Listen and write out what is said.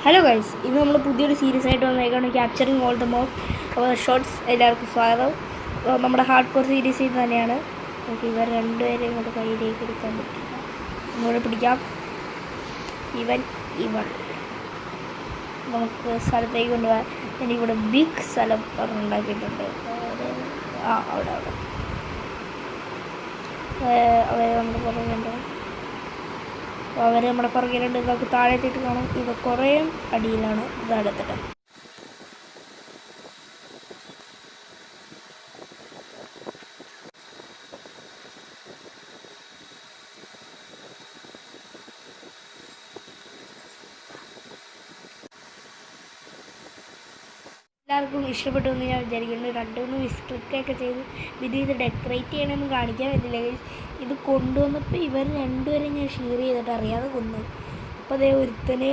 Hello guys, ഇന്ന് നമ്മൾ പുതിയൊരു സീരീസ് ആയിട്ട് വന്നേക്കാണ് capturing all the more shots. എല്ലാവർക്കും സ്വാഗതം. നമ്മുടെ ഹാർഡ് കോർ സീരീസിൽ തന്നെയാണ്. നമുക്ക് ഇവർ രണ്ടുപേരെയും ഇങ്ങോട്ട് കയ്യിലേക്ക് എടുക്കാൻ പറ്റില്ല. ഇങ്ങോട്ട് പിടിക്കാം. ഇവൻ നമുക്ക് സ്ഥലത്തേക്ക് കൊണ്ടുപോകാൻ എനിക്കിവിടെ ബിഗ് സ്ഥലം ഉണ്ടാക്കിയിട്ടുണ്ട്. അവിടെ നമ്മൾ പറയുന്നുണ്ട്. അവർ നമ്മുടെ പുറകിലുണ്ട്. ഇതൊക്കെ താഴെത്തിട്ട് കാണും. ഇത് കുറേ അടിയിലാണ്. ഇത് അടുത്തിട്ട് എല്ലാവർക്കും ഇഷ്ടപ്പെട്ടു എന്ന് ഞാൻ വിചാരിക്കുന്നു. രണ്ടുമൂന്ന് വിസ്ക്രിക്കൊക്കെ ചെയ്ത് പിന്നെ ഇത് ഡെക്കറേറ്റ് ചെയ്യണമെന്ന് കാണിക്കാൻ പറ്റില്ല. ഇത് കൊണ്ടുവന്നപ്പോൾ ഇവർ രണ്ടുപേരും ഞാൻ ഷെയർ ചെയ്തിട്ട് അറിയാതെ കൊന്നു. അപ്പോൾ അതേ ഒരുത്തന്